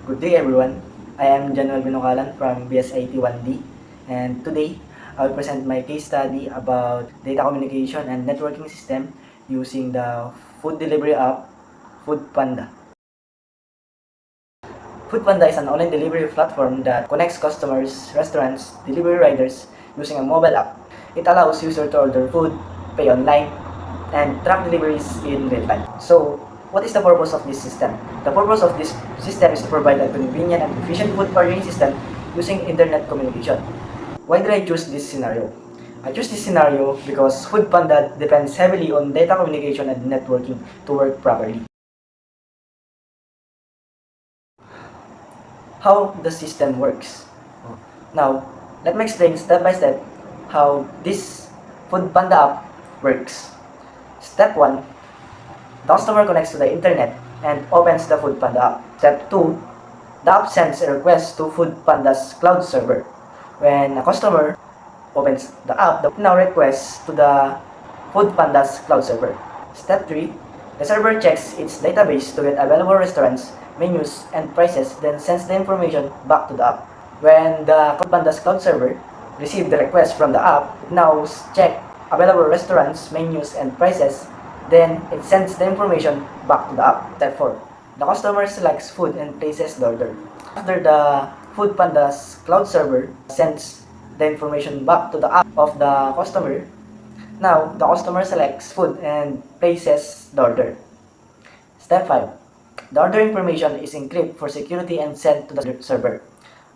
Good day everyone. I am Januel Binukalan from BSIT 1D, and today I will present my case study about data communication and networking system using the food delivery app Foodpanda. Foodpanda is an online delivery platform that connects customers, restaurants, delivery riders using a mobile app. It allows users to order food, pay online, and track deliveries in real time. So, what is the purpose of this system? The purpose of this system is to provide a convenient and efficient food ordering system using internet communication. Why did I choose this scenario? I choose this scenario because Foodpanda depends heavily on data communication and networking to work properly. How the system works. Now, let me explain step by step how this Foodpanda app works. Step 1, the customer connects to the internet and opens the Foodpanda app. Step 2, the app sends a request to Foodpanda's cloud server. When a customer opens the app, the now requests to the Foodpanda's cloud server. Step 3, the server checks its database to get available restaurants, menus, and prices, then sends the information back to the app. When the Foodpanda's cloud server receives the request from the app, it now checks available restaurants, menus, and prices, then it sends the information back to the app. Step 4, the customer selects food and places the order. After the Foodpanda's cloud server sends the information back to the app of the customer, now the customer selects food and places the order. Step 5, the order information is encrypted for security and sent to the server.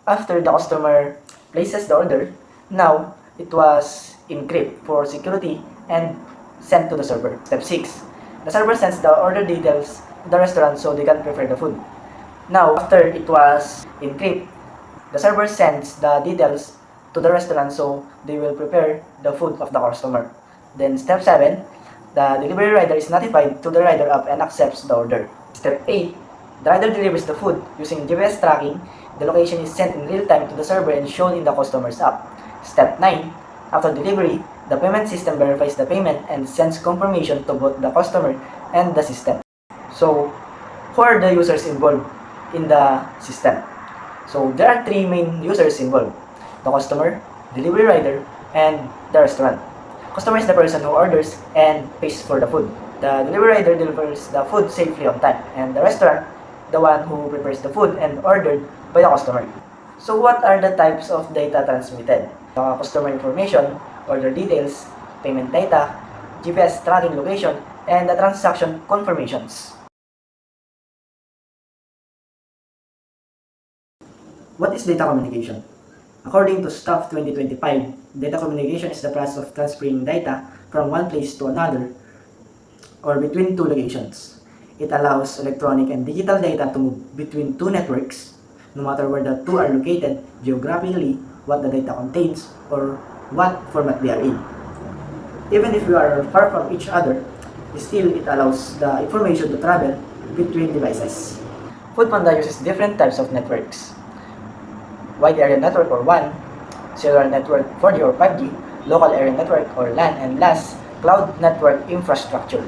After the customer places the order, now it was encrypted for security and sent to the server. Step 6, the server sends the order details to the restaurant so they can prepare the food. Now, after it was encrypted, the server sends the details to the restaurant so they will prepare the food of the customer. Then step 7, the delivery rider is notified to the rider app and accepts the order. Step 8, the rider delivers the food using GPS tracking. The location is sent in real time to the server and shown in the customer's app. Step 9, after delivery, the payment system verifies the payment and sends confirmation to both the customer and the system. So, who are the users involved in the system? So, there are three main users involved: the customer, delivery rider, and the restaurant. Customer is the person who orders and pays for the food. The delivery rider delivers the food safely on time, and the restaurant, the one who prepares the food and ordered by the customer. So what are the types of data transmitted? Customer information, order details, payment data, GPS tracking location, and the transaction confirmations. What is data communication? According to STUF 2025, data communication is the process of transferring data from one place to another or between two locations. It allows electronic and digital data to move between two networks, no matter where the two are located geographically, what the data contains, or what format they are in. Even if we are far from each other, still it allows the information to travel between devices. Foodpanda uses different types of networks: wide area network or WAN, cellular network 4G or 5G, local area network or LAN, and last, cloud network infrastructure.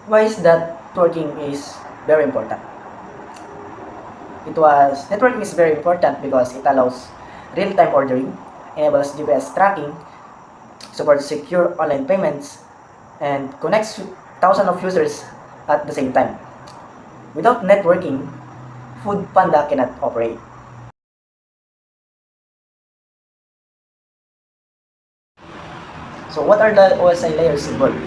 Why is that networking is very important? Networking is very important because it allows real-time ordering, enables GPS tracking, supports secure online payments, and connects thousands of users at the same time. Without networking, Foodpanda cannot operate. So what are the OSI layers involved?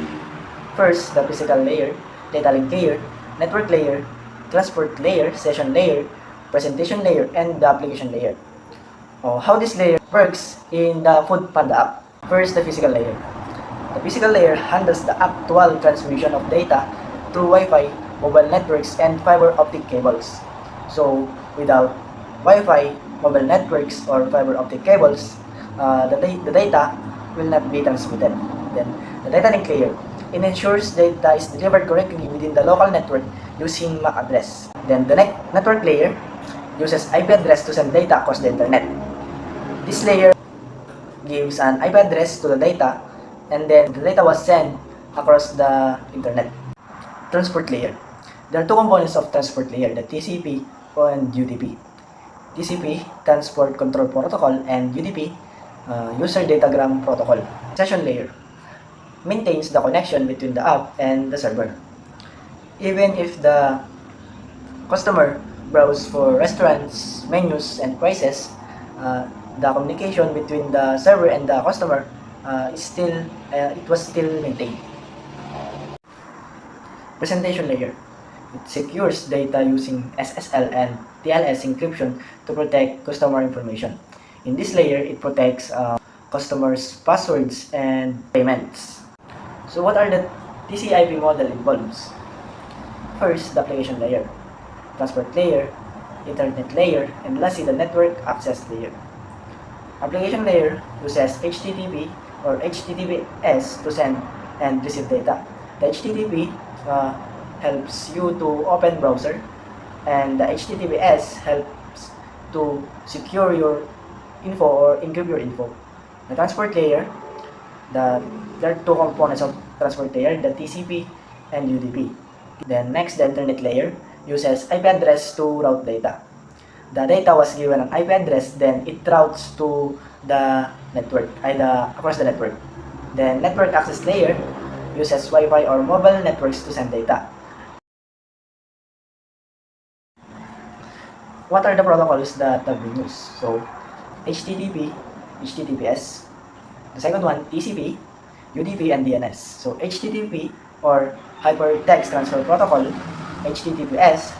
First, the physical layer, data link layer, network layer, transport layer, session layer, presentation layer, and the application layer. How this layer works in the Foodpanda app. First, the physical layer. The physical layer handles the actual transmission of data through Wi-Fi, mobile networks, and fiber optic cables. So, without Wi-Fi, mobile networks, or fiber optic cables, the data will not be transmitted. Then, the data link layer. It ensures data is delivered correctly within the local network using MAC address. Then, the network layer uses IP address to send data across the internet. This layer gives an IP address to the data, and then the data was sent across the internet. Transport layer. There are two components of transport layer, the TCP and UDP. TCP, Transport Control Protocol, and UDP, User Datagram Protocol. Session layer maintains the connection between the app and the server. Even if the customer browse for restaurants, menus, and prices, the communication between the server and the customer it was still maintained. Presentation layer. It secures data using SSL and TLS encryption to protect customer information. In this layer, it protects customers' passwords and payments. So what are the TCP/IP model involves? First, the application layer, transport layer, internet layer, and lastly, the network access layer. Application layer uses HTTP or HTTPS to send and receive data. The HTTP helps you to open browser, and the HTTPS helps to secure your info or encrypt your info. The transport layer, there are two components of transport layer, the TCP and UDP. Then next, the internet layer uses IP address to route data. The data was given an IP address, then it routes to the network, across the network. Then network access layer uses Wi-Fi or mobile networks to send data. What are the protocols that have been used? So, HTTP, HTTPS. The second one, TCP, UDP, and DNS. So, HTTP or Hypertext Transfer Protocol, HTTPS,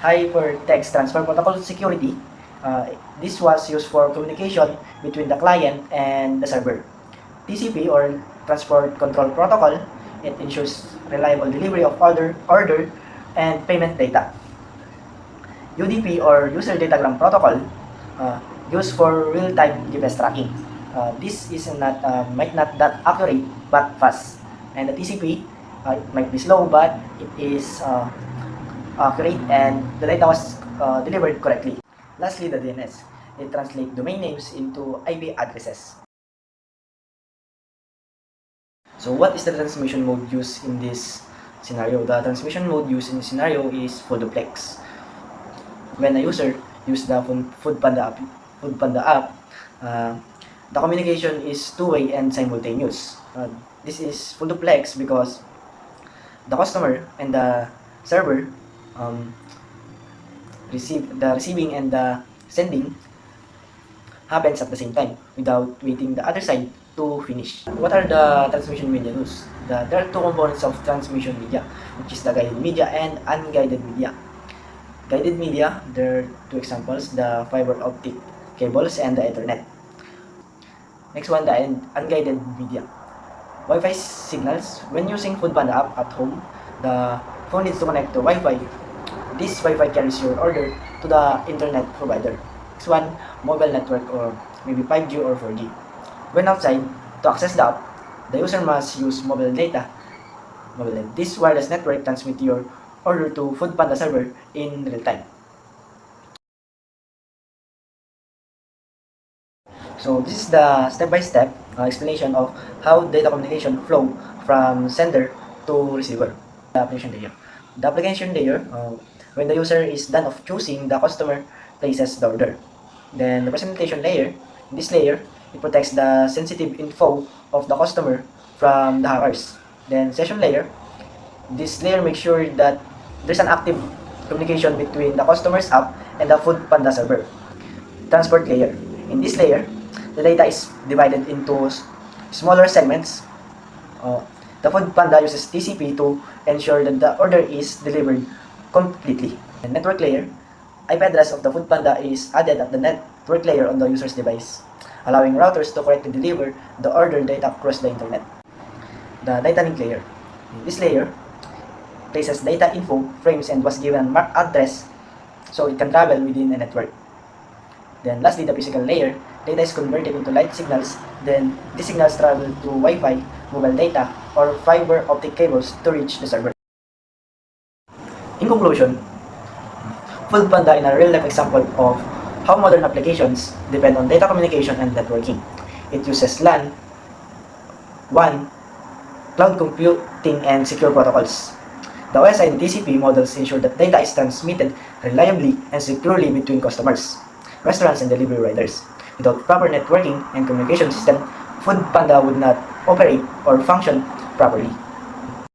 Hypertext Transfer Protocol Security. This was used for communication between the client and the server. TCP or Transport Control Protocol, it ensures reliable delivery of order and payment data. UDP or User Datagram Protocol, used for real-time GPS tracking. This is might not that accurate but fast. And the TCP, it might be slow but it is accurate and the data was delivered correctly. Lastly, the DNS. It translates domain names into IP addresses. So what is the transmission mode used in this scenario? The transmission mode used in this scenario is full duplex. When a user uses the Foodpanda app, the communication is two-way and simultaneous. This is full duplex because the customer and the server the receiving and the sending happens at the same time without waiting the other side to finish. What are the transmission media used? There are two components of transmission media, which is the guided media and unguided media. Guided media, there are two examples, the fiber optic cables and the Ethernet. Next one, the unguided media. Wi-Fi signals. When using Foodpanda app at home, the phone needs to connect to Wi-Fi. This Wi-Fi carries your order to the internet provider. Next one, mobile network or maybe 5G or 4G. When outside, to access the app, the user must use mobile data. This wireless network transmits your order to Foodpanda server in real time. So this is the step-by-step explanation of how data communication flow from sender to receiver. The application layer. The application layer, when the user is done of choosing, the customer places the order. Then the presentation layer. In this layer, it protects the sensitive info of the customer from the hackers. Then session layer. This layer makes sure that there's an active communication between the customer's app and the Foodpanda server. Transport layer. In this layer, the data is divided into smaller segments. The Foodpanda uses TCP to ensure that the order is delivered completely. The network layer, IP address of the Foodpanda is added at the network layer on the user's device, allowing routers to correctly deliver the order data across the internet. The data link layer. In this layer, places data info frames and was given a MAC address so it can travel within a network. Then lastly, the physical layer. Data is converted into light signals, then these signals travel to Wi-Fi, mobile data, or fiber optic cables to reach the server. In conclusion, Foodpanda is a real-life example of how modern applications depend on data communication and networking. It uses LAN, WAN, cloud computing, and secure protocols. The OSI and TCP models ensure that data is transmitted reliably and securely between customers, restaurants, and delivery riders. Without proper networking and communication system, Food Panda would not operate or function properly.